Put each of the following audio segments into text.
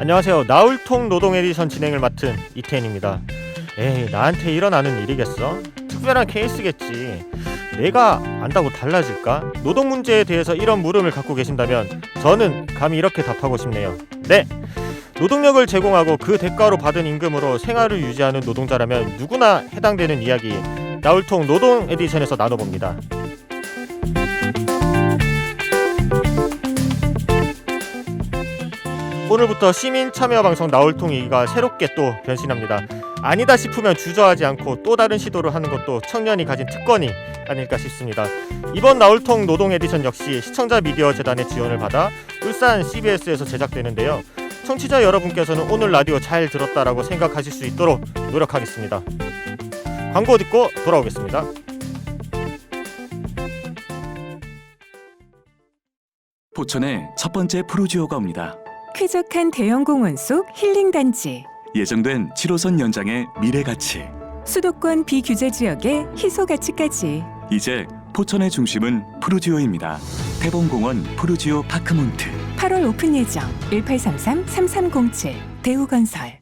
안녕하세요. 나울통 노동 에디션 진행을 맡은 이태인입니다. 에이, 나한테 일어나는 일이겠어? 특별한 케이스겠지. 내가 안다고 달라질까? 노동 문제에 대해서 이런 물음을 갖고 계신다면 저는 감히 이렇게 답하고 싶네요. 네! 노동력을 제공하고 그 대가로 받은 임금으로 생활을 유지하는 노동자라면 누구나 해당되는 이야기, 나울통 노동 에디션에서 나눠봅니다. 오늘부터 시민 참여 방송 나울통이가 새롭게 또 변신합니다. 아니다 싶으면 주저하지 않고 또 다른 시도를 하는 것도 청년이 가진 특권이 아닐까 싶습니다. 이번 나울통 노동 에디션 역시 시청자 미디어 재단의 지원을 받아 울산 CBS에서 제작되는데요. 청취자 여러분께서는 오늘 라디오 잘 들었다라고 생각하실 수 있도록 노력하겠습니다. 광고 듣고 돌아오겠습니다. 포천에 첫 번째 프로지오가 옵니다. 쾌적한 대형 공원 속 힐링 단지, 예정된 7호선 연장의 미래가치. 수도권 비규제 지역의 희소가치까지. 이제 포천의 중심은 프루지오입니다. 태봉공원 프루지오 파크몬트. 8월 오픈 예정. 1833-3307 대우건설.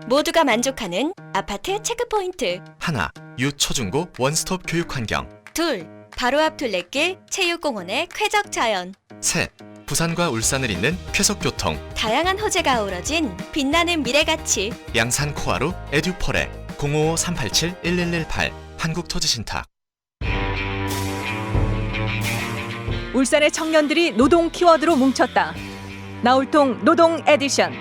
모두가 만족하는 아파트 체크포인트. 하나, 유초중고 원스톱 교육환경. 둘, 바로 앞 둘레길 체육공원의 쾌적 자연. 셋, 부산과 울산을 잇는 쾌속교통. 다양한 호재가 어우러진 빛나는 미래가치. 양산 코아루 에듀포레 055-387-1118 한국토지신탁. 울산의 청년들이 노동 키워드로 뭉쳤다. 나울통 노동 에디션.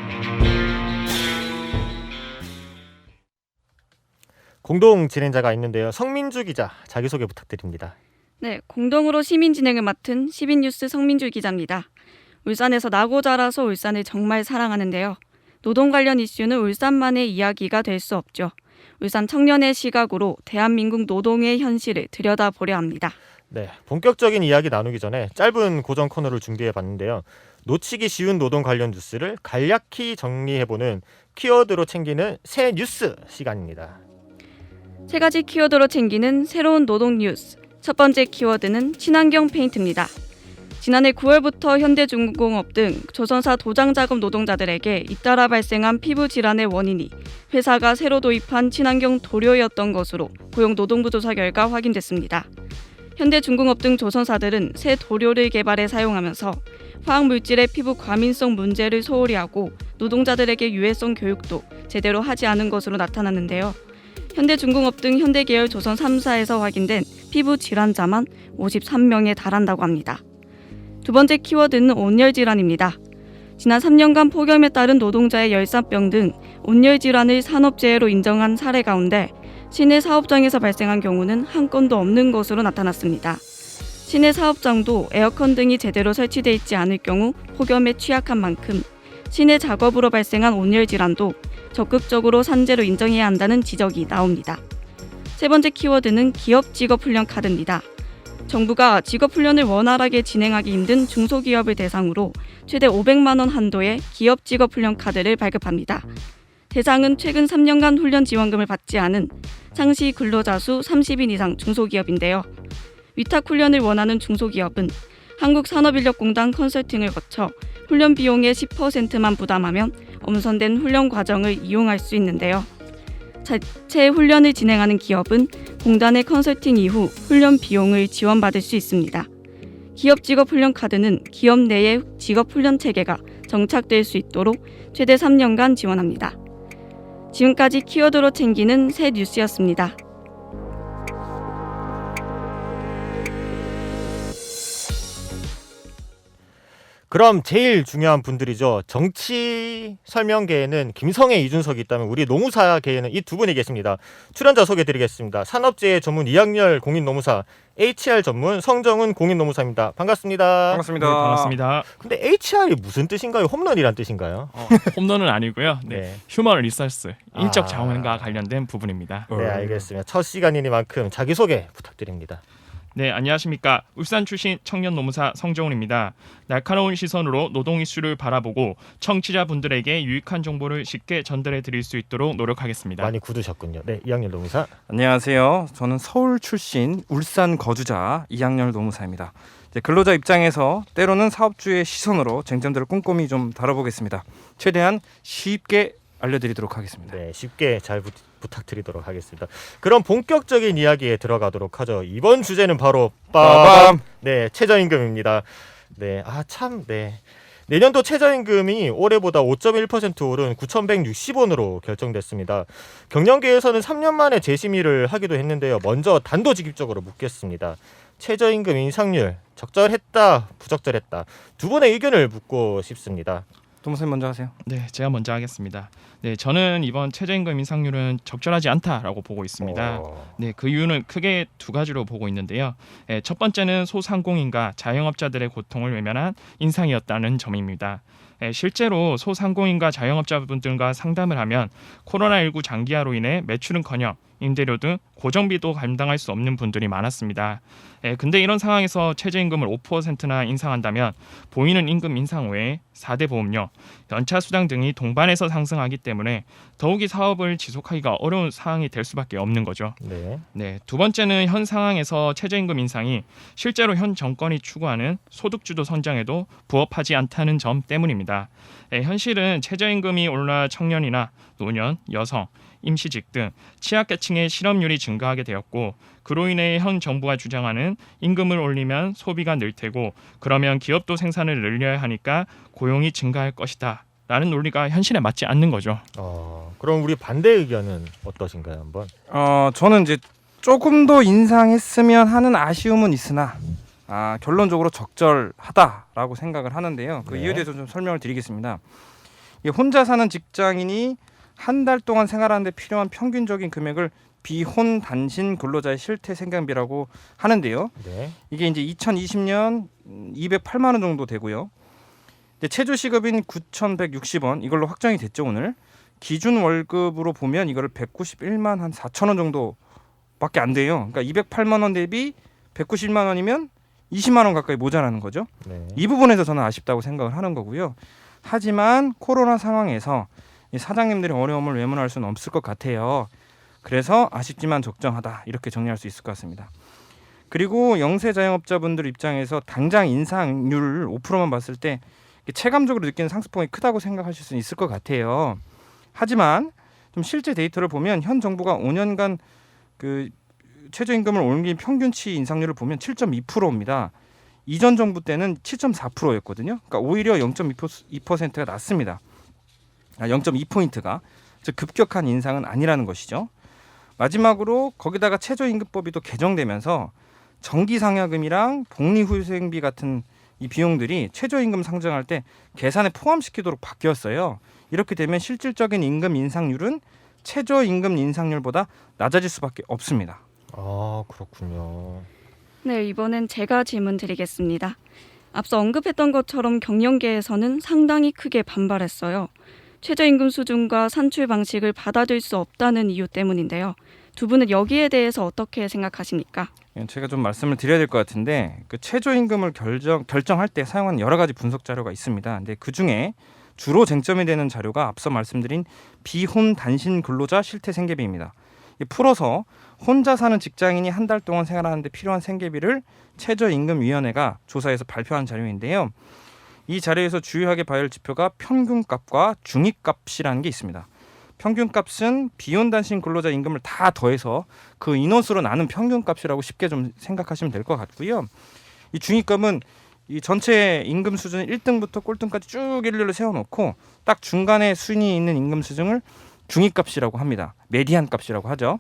공동 진행자가 있는데요. 성민주 기자, 자기소개 부탁드립니다. 네, 공동으로 시민 진행을 맡은 시민뉴스 성민주 기자입니다. 울산에서 나고 자라서 울산을 정말 사랑하는데요. 노동 관련 이슈는 울산만의 이야기가 될 수 없죠. 울산 청년의 시각으로 대한민국 노동의 현실을 들여다보려 합니다. 네, 본격적인 이야기 나누기 전에 짧은 고정 코너를 준비해봤는데요. 놓치기 쉬운 노동 관련 뉴스를 간략히 정리해보는 키워드로 챙기는 새 뉴스 시간입니다. 세 가지 키워드로 챙기는 새로운 노동 뉴스. 첫 번째 키워드는 친환경 페인트입니다. 지난해 9월부터 현대중공업 등 조선사 도장작업 노동자들에게 잇따라 발생한 피부 질환의 원인이 회사가 새로 도입한 친환경 도료였던 것으로 고용노동부 조사 결과 확인됐습니다. 현대중공업 등 조선사들은 새 도료를 개발해 사용하면서 화학물질의 피부 과민성 문제를 소홀히 하고 노동자들에게 유해성 교육도 제대로 하지 않은 것으로 나타났는데요. 현대중공업 등 현대계열 조선 3사에서 확인된 피부 질환자만 53명에 달한다고 합니다. 두 번째 키워드는 온열 질환입니다. 지난 3년간 폭염에 따른 노동자의 열사병 등 온열 질환을 산업재해로 인정한 사례 가운데 시내 사업장에서 발생한 경우는 한 건도 없는 것으로 나타났습니다. 시내 사업장도 에어컨 등이 제대로 설치되어 있지 않을 경우 폭염에 취약한 만큼 시내 작업으로 발생한 온열 질환도 적극적으로 산재로 인정해야 한다는 지적이 나옵니다. 세 번째 키워드는 기업 직업훈련 카드입니다. 정부가 직업훈련을 원활하게 진행하기 힘든 중소기업을 대상으로 최대 500만 원 한도의 기업 직업훈련 카드를 발급합니다. 대상은 최근 3년간 훈련 지원금을 받지 않은 상시 근로자 수 30인 이상 중소기업인데요. 위탁 훈련을 원하는 중소기업은 한국산업인력공단 컨설팅을 거쳐 훈련 비용의 10%만 부담하면 엄선된 훈련 과정을 이용할 수 있는데요. 자체 훈련을 진행하는 기업은 공단의 컨설팅 이후 훈련 비용을 지원받을 수 있습니다. 기업 직업훈련 카드는 기업 내의 직업훈련 체계가 정착될 수 있도록 최대 3년간 지원합니다. 지금까지 키워드로 챙기는 새 뉴스였습니다. 그럼 제일 중요한 분들이죠. 정치 설명계에는 김성애, 이준석이 있다면 우리 노무사계에는 이 두 분이 계십니다. 출연자 소개드리겠습니다. 산업재해 전문 이학열 공인노무사, HR 전문 성정은 공인노무사입니다. 반갑습니다. 반갑습니다. 네, 반갑습니다. 근데 HR이 무슨 뜻인가요? 홈런이란 뜻인가요? 홈런은 아니고요. 네, 네. 휴먼 리소스, 인적 자원과 관련된 부분입니다. 네, 알겠습니다. 첫 시간이니만큼 자기소개 부탁드립니다. 네, 안녕하십니까. 울산 출신 청년 노무사 성정훈입니다. 날카로운 시선으로 노동 이슈를 바라보고 청취자분들에게 유익한 정보를 쉽게 전달해 드릴 수 있도록 노력하겠습니다. 많이 굳으셨군요. 네, 이학년 노무사. 안녕하세요. 저는 서울 출신 울산 거주자 이학년 노무사입니다. 이제 근로자 입장에서 때로는 사업주의 시선으로 쟁점들을 꼼꼼히 좀 다뤄보겠습니다. 최대한 쉽게 알려드리도록 하겠습니다. 네, 쉽게 잘 부탁드리도록 하겠습니다. 그럼 본격적인 이야기에 들어가도록 하죠. 이번 주제는 바로 빠밤! 네, 최저임금입니다. 네, 네. 내년도 최저임금이 올해보다 5.1% 오른 9,160원으로 결정됐습니다. 경영계에서는 3년 만에 재심의를 하기도 했는데요. 먼저 단도직입적으로 묻겠습니다. 최저임금 인상률 적절했다, 부적절했다. 두 분의 의견을 묻고 싶습니다. 노무사님 먼저 하세요. 네, 제가 먼저 하겠습니다. 네, 저는 이번 최저임금 인상률은 적절하지 않다라고 보고 있습니다. 네, 그 이유는 크게 두 가지로 보고 있는데요. 첫 번째는 소상공인과 자영업자들의 고통을 외면한 인상이었다는 점입니다. 실제로 소상공인과 자영업자분들과 상담을 하면 코로나19 장기화로 인해 매출은커녕 임대료 등 고정비도 감당할 수 없는 분들이 많았습니다. 근데 이런 상황에서 최저임금을 5%나 인상한다면 보이는 임금 인상 외에 4대 보험료, 연차 수당 등이 동반해서 상승하기 때문에 더욱이 사업을 지속하기가 어려운 상황이 될 수밖에 없는 거죠. 네, 두 번째는 현 상황에서 최저임금 인상이 실제로 현 정권이 추구하는 소득주도 성장에도 부합하지 않다는 점 때문입니다. 현실은 최저임금이 올라 청년이나 노년, 여성, 임시직 등 취약계층의 실업률이 증가하게 되었고 그로 인해 현 정부가 주장하는 임금을 올리면 소비가 늘 테고 그러면 기업도 생산을 늘려야 하니까 고용이 증가할 것이다 라는 논리가 현실에 맞지 않는 거죠. 그럼 우리 반대 의견은 어떠신가요? 한번. 저는 이제 조금 더 인상했으면 하는 아쉬움은 있으나 결론적으로 적절하다라고 생각을 하는데요. 그 네. 이유에 대해서 좀 설명을 드리겠습니다. 혼자 사는 직장인이 한 달 동안 생활하는데 필요한 평균적인 금액을 비혼 단신 근로자의 실태 생계비라고 하는데요. 네. 이게 이제 2020년 208만 원 정도 되고요. 최저 시급인 9,160원 이걸로 확정이 됐죠 오늘. 기준 월급으로 보면 이거를 191만 한 4천 원 정도밖에 안 돼요. 그러니까 208만 원 대비 191만 원이면 20만 원 가까이 모자라는 거죠. 네. 이 부분에서 저는 아쉽다고 생각을 하는 거고요. 하지만 코로나 상황에서 이 사장님들의 어려움을 외면할 수는 없을 것 같아요. 그래서 아쉽지만 적정하다 이렇게 정리할 수 있을 것 같습니다. 그리고 영세 자영업자분들 입장에서 당장 인상률 5%만 봤을 때 체감적으로 느끼는 상승폭이 크다고 생각하실 수 있을 것 같아요. 하지만 좀 실제 데이터를 보면 현 정부가 5년간 그 최저임금을 올린 평균치 인상률을 보면 7.2%입니다. 이전 정부 때는 7.4%였거든요. 그러니까 오히려 0.2%가 낮습니다. 0.2포인트가 즉 급격한 인상은 아니라는 것이죠. 마지막으로 거기다가 최저임금법이 또 개정되면서 정기상여금이랑 복리후생비 같은 이 비용들이 최저임금 상정할 때 계산에 포함시키도록 바뀌었어요. 이렇게 되면 실질적인 임금 인상률은 최저임금 인상률보다 낮아질 수밖에 없습니다. 그렇군요. 네, 이번엔 제가 질문 드리겠습니다. 앞서 언급했던 것처럼 경영계에서는 상당히 크게 반발했어요. 최저임금 수준과 산출 방식을 받아들일 수 없다는 이유 때문인데요. 두 분은 여기에 대해서 어떻게 생각하십니까? 제가 좀 말씀을 드려야 될 것 같은데 그 최저임금을 결정할 때 사용한 여러 가지 분석 자료가 있습니다. 근데 그 중에 주로 쟁점이 되는 자료가 앞서 말씀드린 비혼 단신 근로자 실태 생계비입니다. 풀어서 혼자 사는 직장인이 한 달 동안 생활하는데 필요한 생계비를 최저임금위원회가 조사해서 발표한 자료인데요. 이 자료에서 주요하게 봐야 할 지표가 평균값과 중위값이라는 게 있습니다. 평균값은 비혼 단신 근로자 임금을 다 더해서 그 인원수로 나눈 평균값이라고 쉽게 좀 생각하시면 될 것 같고요. 이 중위값은 이 전체 임금 수준 1등부터 꼴등까지 쭉 일렬로 세워놓고 딱 중간에 순위 있는 임금 수준을 중위값이라고 합니다. 메디안 값이라고 하죠.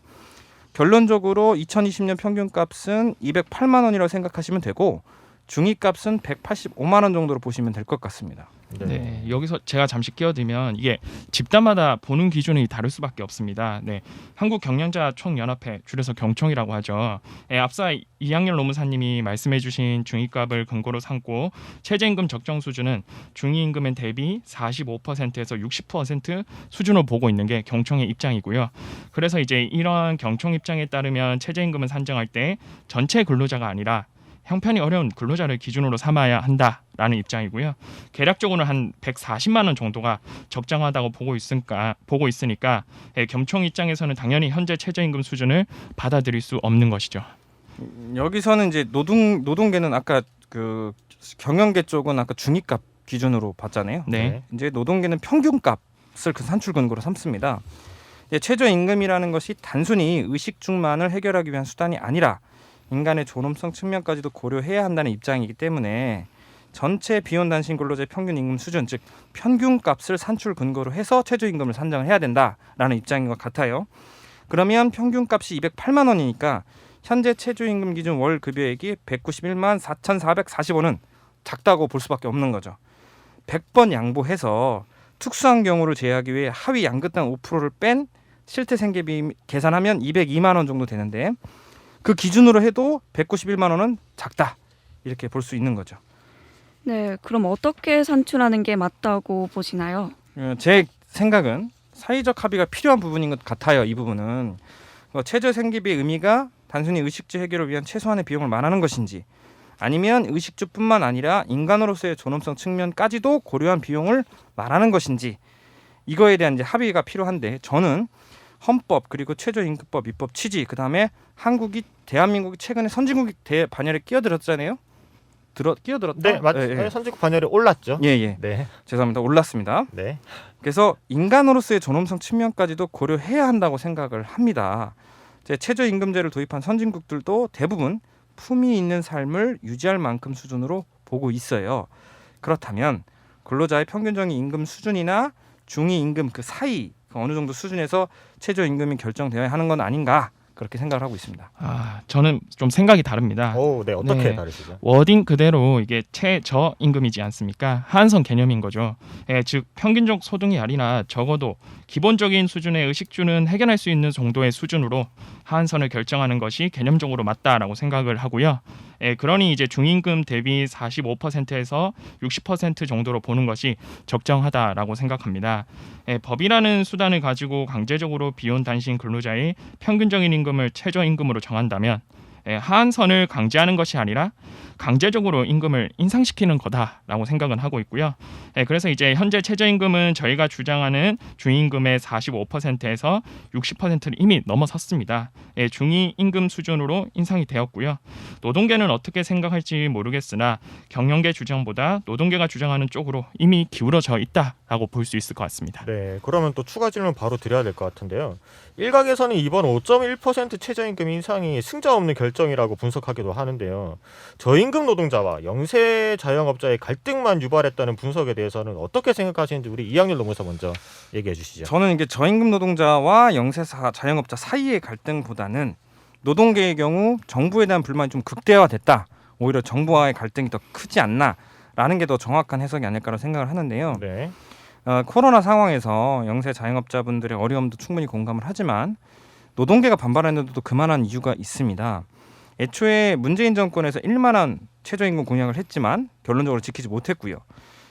결론적으로 2020년 평균값은 208만 원이라고 생각하시면 되고 중위값은 185만 원 정도로 보시면 될 것 같습니다. 네, 여기서 제가 잠시 끼어들면 이게 집단마다 보는 기준이 다를 수밖에 없습니다. 네, 한국경영자총연합회 줄여서 경총이라고 하죠. 앞서 이학렬 노무사님이 말씀해주신 중위값을 근거로 삼고 최저임금 적정 수준은 중위임금의 대비 45%에서 60% 수준으로 보고 있는 게 경총의 입장이고요. 그래서 이제 이런 경총 입장에 따르면 최저임금을 산정할 때 전체 근로자가 아니라 형편이 어려운 근로자를 기준으로 삼아야 한다라는 입장이고요. 계략적으로는 한 140만 원 정도가 적정하다고 보고 있으니까 경총 입장에서는 당연히 현재 최저임금 수준을 받아들일 수 없는 것이죠. 여기서는 이제 노동계는 아까 그 경영계 쪽은 아까 중위값 기준으로 봤잖아요. 네. 이제 노동계는 평균값을 그 산출 근거로 삼습니다. 최저임금이라는 것이 단순히 의식주만을 해결하기 위한 수단이 아니라 인간의 존엄성 측면까지도 고려해야 한다는 입장이기 때문에 전체 비혼 단신 근로자의 평균 임금 수준, 즉 평균값을 산출 근거로 해서 최저임금을 산정을 해야 된다라는 입장인 것 같아요. 그러면 평균값이 208만 원이니까 현재 최저임금 기준 월 급여액이 191만 4,440원은 작다고 볼 수밖에 없는 거죠. 100번 양보해서 특수한 경우를 제외하기 위해 하위 양극단 5%를 뺀 실태 생계비 계산하면 202만 원 정도 되는데 그 기준으로 해도 191만 원은 작다 이렇게 볼 수 있는 거죠. 네, 그럼 어떻게 산출하는 게 맞다고 보시나요? 제 생각은 사회적 합의가 필요한 부분인 것 같아요. 이 부분은 최저 생계비의 의미가 단순히 의식주 해결을 위한 최소한의 비용을 말하는 것인지 아니면 의식주뿐만 아니라 인간으로서의 존엄성 측면까지도 고려한 비용을 말하는 것인지 이거에 대한 이제 합의가 필요한데 저는 헌법 그리고 최저임금법 입법 취지 그다음에 대한민국이 최근에 선진국 반열에 끼어들었잖아요. 끼어들었다? 네, 맞죠. 예. 선진국 반열에 올랐죠. 예. 네. 죄송합니다. 올랐습니다. 네. 그래서 인간으로서의 존엄성 측면까지도 고려해야 한다고 생각을 합니다. 최저임금제를 도입한 선진국들도 대부분 품위 있는 삶을 유지할 만큼 수준으로 보고 있어요. 그렇다면 근로자의 평균적인 임금 수준이나 중위임금 그 사이 어느 정도 수준에서 최저임금이 결정되어야 하는 건 아닌가 그렇게 생각을 하고 있습니다. 저는 좀 생각이 다릅니다. 네, 어떻게 네. 다르시죠? 워딩 그대로 이게 최저임금이지 않습니까? 하한선 개념인 거죠. 즉 평균적 소득이 아니라 적어도 기본적인 수준의 의식주는 해결할 수 있는 정도의 수준으로 하한선을 결정하는 것이 개념적으로 맞다라고 생각을 하고요. 그러니 이제 중임금 대비 45%에서 60% 정도로 보는 것이 적정하다라고 생각합니다. 법이라는 수단을 가지고 강제적으로 비혼 단신 근로자의 평균적인 임금을 최저임금으로 정한다면 하한선을 강제하는 것이 아니라 강제적으로 임금을 인상시키는 거다라고 생각은 하고 있고요. 그래서 이제 현재 최저임금은 저희가 주장하는 중임금의 45%에서 60%를 이미 넘어섰습니다. 중위임금 수준으로 인상이 되었고요. 노동계는 어떻게 생각할지 모르겠으나 경영계 주장보다 노동계가 주장하는 쪽으로 이미 기울어져 있다라고 볼 수 있을 것 같습니다. 네, 그러면 또 추가 질문 바로 드려야 될 것 같은데요. 일각에서는 이번 5.1% 최저임금 인상이 승자 없는 결정이라고 분석하기도 하는데요. 저임금 노동자와 영세 자영업자의 갈등만 유발했다는 분석에 대해서는 어떻게 생각하시는지 우리 이학렬 노무사 먼저 얘기해 주시죠. 저는 이게 저임금 노동자와 영세 자영업자 사이의 갈등보다는 노동계의 경우 정부에 대한 불만이 좀 극대화됐다. 오히려 정부와의 갈등이 더 크지 않나라는 게 더 정확한 해석이 아닐까라고 생각을 하는데요. 네. 코로나 상황에서 영세 자영업자분들의 어려움도 충분히 공감을 하지만 노동계가 반발하는데도 그만한 이유가 있습니다. 애초에 문재인 정권에서 1만 원 최저임금 공약을 했지만 결론적으로 지키지 못했고요.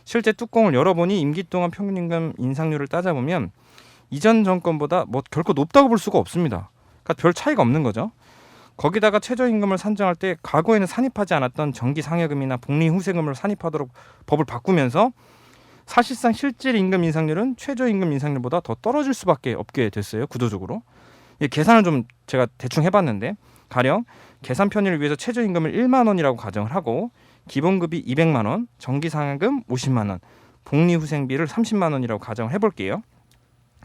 실제 뚜껑을 열어보니 임기 동안 평균임금 인상률을 따져보면 이전 정권보다 결코 높다고 볼 수가 없습니다. 그러니까 별 차이가 없는 거죠. 거기다가 최저임금을 산정할 때 과거에는 산입하지 않았던 정기상여금이나 복리후생금을 산입하도록 법을 바꾸면서 사실상 실질 임금 인상률은 최저임금 인상률보다 더 떨어질 수밖에 없게 됐어요. 구조적으로. 이 계산을 좀 제가 대충 해봤는데 가령 계산 편의를 위해서 최저임금을 1만 원이라고 가정을 하고 기본급이 200만 원, 정기상여금 50만 원, 복리후생비를 30만 원이라고 가정을 해볼게요.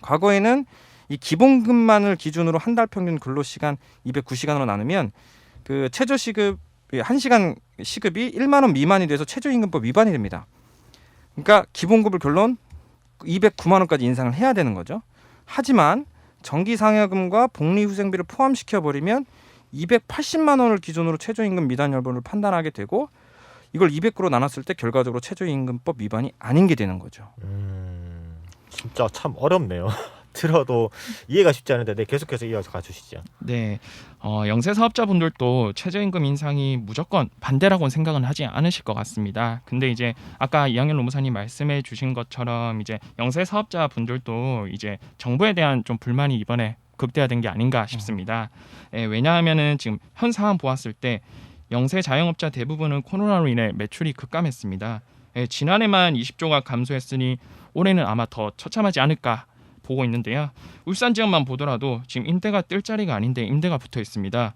과거에는 이 기본급만을 기준으로 한 달 평균 근로시간 209시간으로 나누면 그 최저시급 1시간 시급이 1만 원 미만이 돼서 최저임금법 위반이 됩니다. 그러니까 기본급을 결론 209만 원까지 인상을 해야 되는 거죠. 하지만 정기상여금과 복리후생비를 포함시켜버리면 280만 원을 기준으로 최저임금 미단 여부를 판단하게 되고 이걸 200%로 나눴을 때 결과적으로 최저임금법 위반이 아닌 게 되는 거죠. 진짜 참 어렵네요. 들어도 이해가 쉽지 않은데 계속해서 이어가 주시죠. 네, 영세 사업자분들도 최저임금 인상이 무조건 반대라고는 생각은 하지 않으실 것 같습니다. 근데 이제 아까 이학년 노무사님 말씀해 주신 것처럼 이제 영세 사업자분들도 이제 정부에 대한 좀 불만이 이번에 극대화된 게 아닌가 싶습니다. 왜냐하면은 지금 현 상황 보았을 때 영세 자영업자 대부분은 코로나로 인해 매출이 급감했습니다. 지난해만 20조가 감소했으니 올해는 아마 더 처참하지 않을까 보고 있는데요. 울산 지역만 보더라도 지금 임대가 뜰 자리가 아닌데 임대가 붙어 있습니다.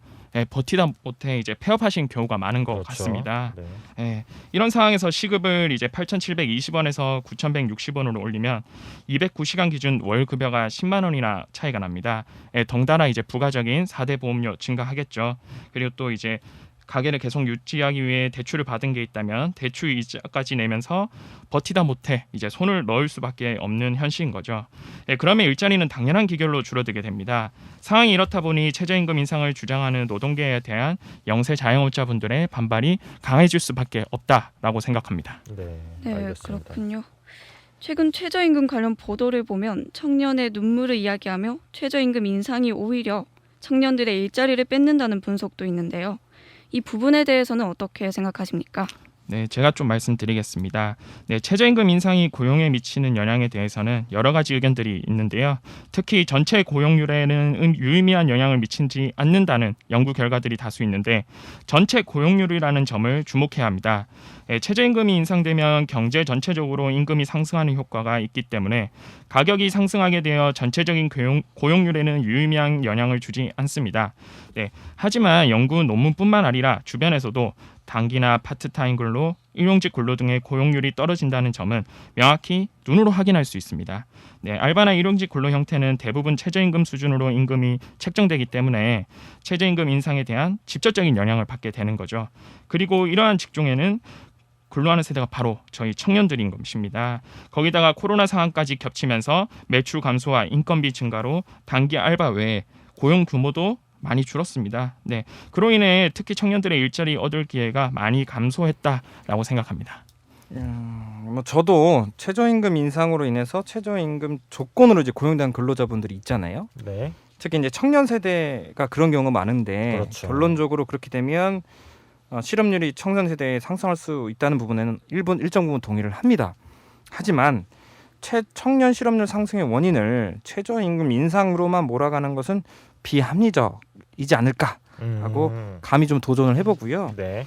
버티다 못해 이제 폐업하신 경우가 많은 것 그렇죠. 같습니다. 네. 이런 상황에서 시급을 이제 8,720원에서 9,160원으로 올리면 209시간 기준 월 급여가 10만 원이나 차이가 납니다. 덩달아 이제 부가적인 4대 보험료 증가하겠죠. 그리고 또 이제 가게를 계속 유지하기 위해 대출을 받은 게 있다면 대출 이자까지 내면서 버티다 못해 이제 손을 넣을 수밖에 없는 현실인 거죠. 그러면 일자리는 당연한 기결로 줄어들게 됩니다. 상황이 이렇다 보니 최저임금 인상을 주장하는 노동계에 대한 영세 자영업자분들의 반발이 강해질 수밖에 없다라고 생각합니다. 네, 알겠습니다. 그렇군요. 최근 최저임금 관련 보도를 보면 청년의 눈물을 이야기하며 최저임금 인상이 오히려 청년들의 일자리를 뺏는다는 분석도 있는데요. 이 부분에 대해서는 어떻게 생각하십니까? 네, 제가 좀 말씀드리겠습니다. 네, 최저임금 인상이 고용에 미치는 영향에 대해서는 여러 가지 의견들이 있는데요. 특히 전체 고용률에는 유의미한 영향을 미치지 않는다는 연구 결과들이 다수 있는데 전체 고용률이라는 점을 주목해야 합니다. 최저임금이 인상되면 경제 전체적으로 임금이 상승하는 효과가 있기 때문에 가격이 상승하게 되어 전체적인 고용률에는 유의미한 영향을 주지 않습니다. 네, 하지만 연구 논문뿐만 아니라 주변에서도 단기나 파트타임 근로, 일용직 근로 등의 고용률이 떨어진다는 점은 명확히 눈으로 확인할 수 있습니다. 네, 알바나 일용직 근로 형태는 대부분 최저임금 수준으로 임금이 책정되기 때문에 최저임금 인상에 대한 직접적인 영향을 받게 되는 거죠. 그리고 이러한 직종에는 근로하는 세대가 바로 저희 청년들인 것입니다. 거기다가 코로나 상황까지 겹치면서 매출 감소와 인건비 증가로 단기 알바 외에 고용 규모도 많이 줄었습니다. 네, 그로 인해 특히 청년들의 일자리 얻을 기회가 많이 감소했다라고 생각합니다. 뭐 저도 최저임금 인상으로 인해서 최저임금 조건으로 이제 고용된 근로자분들이 있잖아요. 네. 특히 이제 청년 세대가 그런 경우가 많은데 그렇죠. 결론적으로 그렇게 되면 실업률이 청년 세대에 상승할 수 있다는 부분에는 일정 부분 동의를 합니다. 하지만 청년 실업률 상승의 원인을 최저임금 인상으로만 몰아가는 것은 비합리적이지 않을까라고 감히 좀 도전을 해보고요. 네.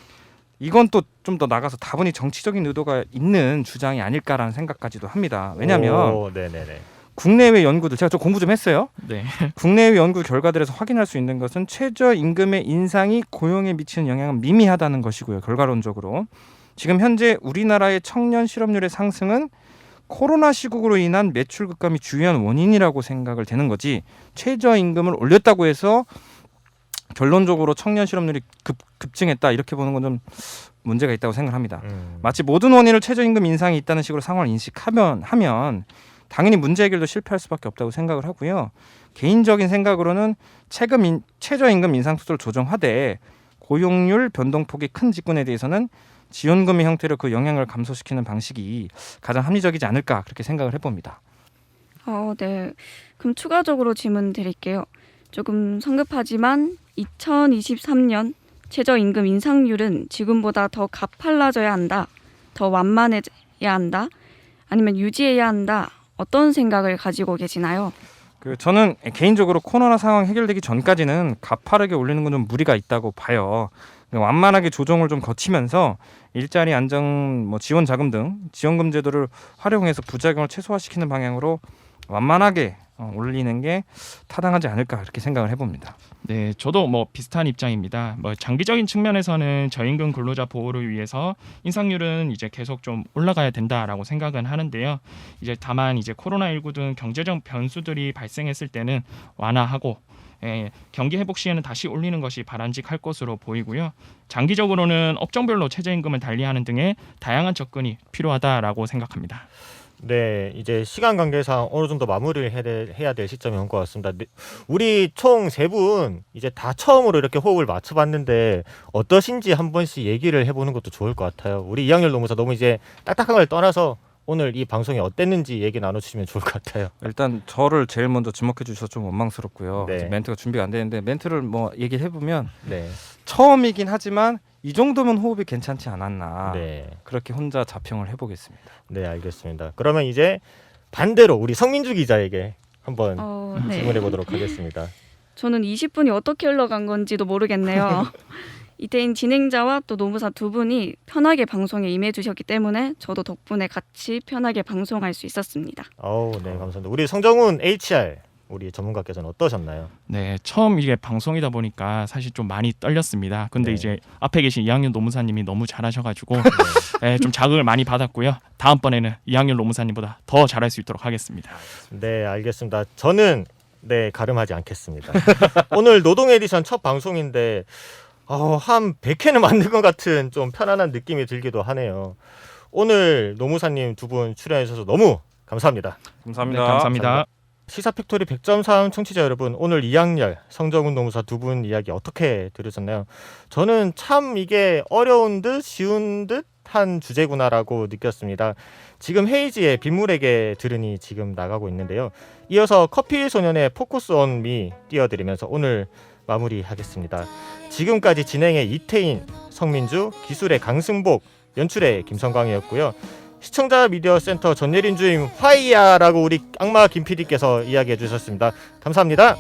이건 또 좀 더 나가서 다분히 정치적인 의도가 있는 주장이 아닐까라는 생각까지도 합니다. 왜냐하면 네네네. 국내외 연구들 제가 좀 공부 좀 했어요. 네. 국내외 연구 결과들에서 확인할 수 있는 것은 최저임금의 인상이 고용에 미치는 영향은 미미하다는 것이고요. 결과론적으로 지금 현재 우리나라의 청년 실업률의 상승은 코로나 시국으로 인한 매출 급감이 주요한 원인이라고 생각을 되는 거지 최저임금을 올렸다고 해서 결론적으로 청년 실업률이 급증했다 이렇게 보는 건 좀 문제가 있다고 생각합니다. 마치 모든 원인을 최저임금 인상이 있다는 식으로 상황을 인식하면 당연히 문제 해결도 실패할 수밖에 없다고 생각을 하고요. 개인적인 생각으로는 최저임금 인상 속도를 조정하되 고용률 변동폭이 큰 직군에 대해서는 지원금의 형태로 그 영향을 감소시키는 방식이 가장 합리적이지 않을까 그렇게 생각을 해봅니다. 네. 그럼 추가적으로 질문 드릴게요. 조금 성급하지만 2023년 최저임금 인상률은 지금보다 더 가팔라져야 한다, 더 완만해야 한다, 아니면 유지해야 한다. 어떤 생각을 가지고 계시나요? 저는 개인적으로 코로나 상황 해결되기 전까지는 가파르게 올리는 건 좀 무리가 있다고 봐요. 완만하게 조정을 좀 거치면서 일자리 안정, 지원 자금 등 지원금 제도를 활용해서 부작용을 최소화시키는 방향으로 완만하게 올리는 게 타당하지 않을까 그렇게 생각을 해봅니다. 네, 저도 비슷한 입장입니다. 장기적인 측면에서는 저임금 근로자 보호를 위해서 인상률은 이제 계속 좀 올라가야 된다라고 생각은 하는데요. 이제 다만 이제 코로나19 등 경제적 변수들이 발생했을 때는 완화하고 경기 회복 시에는 다시 올리는 것이 바람직할 것으로 보이고요. 장기적으로는 업종별로 최저임금을 달리하는 등의 다양한 접근이 필요하다라고 생각합니다. 네, 이제 시간 관계상 어느 정도 마무리를 해야 될 시점이 온 것 같습니다. 우리 총 3분 이제 다 처음으로 이렇게 호흡을 맞춰봤는데 어떠신지 한 번씩 얘기를 해보는 것도 좋을 것 같아요. 우리 2학년 노무사 너무 이제 딱딱한 걸 떠나서 오늘 이 방송이 어땠는지 얘기 나눠주시면 좋을 것 같아요. 일단 저를 제일 먼저 주목해 주셔서 좀 원망스럽고요. 네. 이제 멘트가 준비가 안 되는데 멘트를 뭐 얘기를 해보면 네, 처음이긴 하지만 이 정도면 호흡이 괜찮지 않았나. 네, 그렇게 혼자 자평을 해보겠습니다. 네, 알겠습니다. 그러면 이제 반대로 우리 성민주 기자에게 한번 네. 질문해 보도록 하겠습니다. 저는 20분이 어떻게 흘러간 건지도 모르겠네요. 이태인 진행자와 또 노무사 두 분이 편하게 방송에 임해주셨기 때문에 저도 덕분에 같이 편하게 방송할 수 있었습니다. 네, 감사합니다. 우리 성정훈 HR 우리 전문가께서는 어떠셨나요? 네, 처음 이게 방송이다 보니까 사실 좀 많이 떨렸습니다. 근데 네. 이제 앞에 계신 2학년 노무사님이 너무 잘하셔가지고 네, 좀 자극을 많이 받았고요. 다음번에는 2학년 노무사님보다 더 잘할 수 있도록 하겠습니다. 네, 알겠습니다. 저는 가름하지 않겠습니다. 오늘 노동 에디션 첫 방송인데 한 100회는 만든 것 같은 좀 편안한 느낌이 들기도 하네요. 오늘 노무사님 두 분 출연해 주셔서 너무 감사합니다. 감사합니다. 네, 감사합니다. 시사팩토리 100.3 청취자 여러분, 오늘 2학년 성정훈 노무사 두 분 이야기 어떻게 들으셨나요? 저는 참 이게 어려운 듯 쉬운 듯한 주제구나라고 느꼈습니다. 지금 헤이지의 빗물에게 들으니 지금 나가고 있는데요. 이어서 커피 소년의 포커스 온 미 띄워드리면서 오늘 마무리하겠습니다. 지금까지 진행의 이태인, 성민주, 기술의 강승복, 연출의 김성광이었고요. 시청자 미디어 센터 전예린 주임 화이야라고 우리 악마 김 PD께서 이야기해 주셨습니다. 감사합니다.